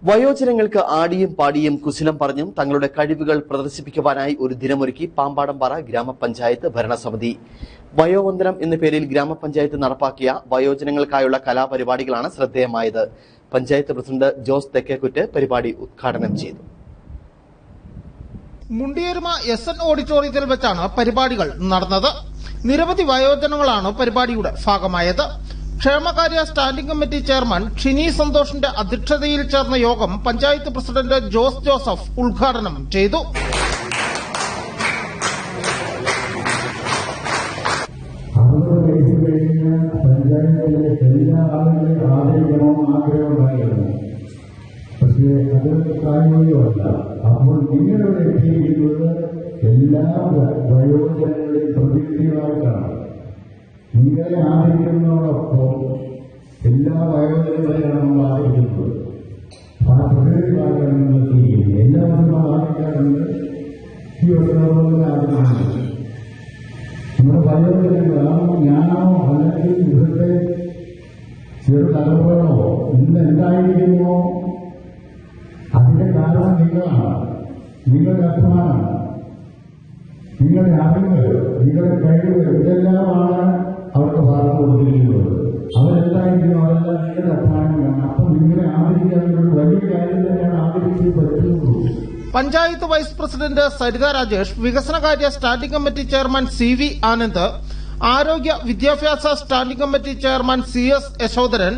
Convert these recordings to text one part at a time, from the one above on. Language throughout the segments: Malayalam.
വയോജനങ്ങൾക്ക് ആടിയും പാടിയും കുശലം പറഞ്ഞും തങ്ങളുടെ കഴിവുകൾ പ്രദർശിപ്പിക്കുവാനായി ഒരു ദിനമൊരുക്കി പാമ്പാടംപാറ ഗ്രാമപഞ്ചായത്ത് ഭരണസമിതി. വയോവന്ദനം എന്ന പേരിൽ ഗ്രാമപഞ്ചായത്ത് നടപ്പാക്കിയ വയോജനങ്ങൾക്കായുള്ള കലാപരിപാടികളാണ് ശ്രദ്ധേയമായത്. പഞ്ചായത്ത് പ്രസിഡന്റ് ജോസ് തെക്കേക്കുറ്റ് പരിപാടി ഉദ്ഘാടനം ചെയ്തു. മുണ്ടിയേരുമ SN ഓഡിറ്റോറിയത്തിൽ വെച്ചാണ് പരിപാടികൾ നടന്നത്. നിരവധി വയോജനങ്ങളാണ് പരിപാടിയുടെ ഭാഗമായത്. ക്ഷേമകാര്യ സ്റ്റാൻഡിംഗ് കമ്മിറ്റി ചെയർമാൻ ഷിനി സന്തോഷിന്റെ അധ്യക്ഷതയിൽ ചേർന്ന യോഗം പഞ്ചായത്ത് പ്രസിഡന്റ് ജോസ് ജോസഫ് ഉദ്ഘാടനം ചെയ്തു. പക്ഷേ അത് പ്രായോഗികമല്ല. അപ്പോൾ നിങ്ങളുടെ എത്തിയിരിക്കുന്നത് എല്ലാ വയോജനങ്ങളെയും പ്രതീക്ഷകളായിട്ടാണ്. നിങ്ങളെ ആദരിക്കുന്നതോടൊപ്പം എല്ലാ വയോജനങ്ങളെയാണ് നമ്മൾ ആദരിക്കുന്നത്. ആ പ്രകൃതികളാണ് നിങ്ങൾ ചെയ്യുന്നത്. എല്ലാവരും നമ്മൾ ആദരിക്കാറുണ്ട്. ഈ വർഷങ്ങളെ ആദരിക്കുന്നത് നമ്മുടെ വയോജനങ്ങളാണോ ഞാനോ അല്ലെങ്കിൽ ഇവിടുത്തെ ചെറു തലമുറകളോ ഇന്ന് എന്തായിരിക്കുമോ അതിന്റെ കാരണം നിങ്ങളാണ്. നിങ്ങളുടെ അഭിമാനം, നിങ്ങളുടെ അറിവ്, നിങ്ങളുടെ കഴിവ് ഇതെല്ലാമാണ് അവർക്ക് ഭാഗത്ത് കൊടുത്തിരിക്കുന്നത്. അവരെല്ലായിരിക്കും അതെല്ലാം നിങ്ങളുടെ അഭിമാനമാണ്. അപ്പം നിങ്ങളെ ആദരിക്കാനുള്ള വലിയ കാര്യം തന്നെയാണ്. ആദരിച്ച് പറ്റുള്ളൂ. പഞ്ചായത്ത് വൈസ് പ്രസിഡന്റ് സരിത രാജേഷ്, വികസനകാര്യ standing committee chairman CV Anand, ആരോഗ്യ വിദ്യാഭ്യാസ standing committee chairman CS Yashodharan,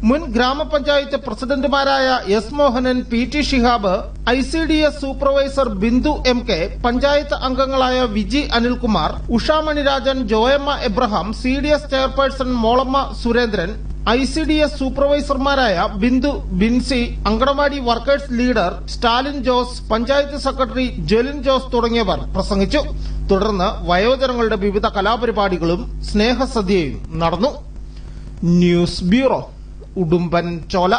മുൻ ഗ്രാമപഞ്ചായത്ത് പ്രസിഡന്റുമാരായ S Mohanan, PT Shihab, ICDS supervisor Bindu MK, panchayat അംഗങ്ങളായ Viji Anilkumar, Ushamani Rajan, Joyamma Abraham, CDS chairperson Mollamma Surendran, ICDS സൂപ്പർവൈസർമാരായ Bindu, Binsi, anganwadi workers leader Stalin Jose, panchayat secretary Jelin Jose തുടങ്ങിയവർ പ്രസംഗിച്ചു. തുടർന്ന് വയോജനങ്ങളുടെ വിവിധ കലാപരിപാടികളും സ്നേഹസദ്യയും നടന്നു. News bureau, Udumbanchola.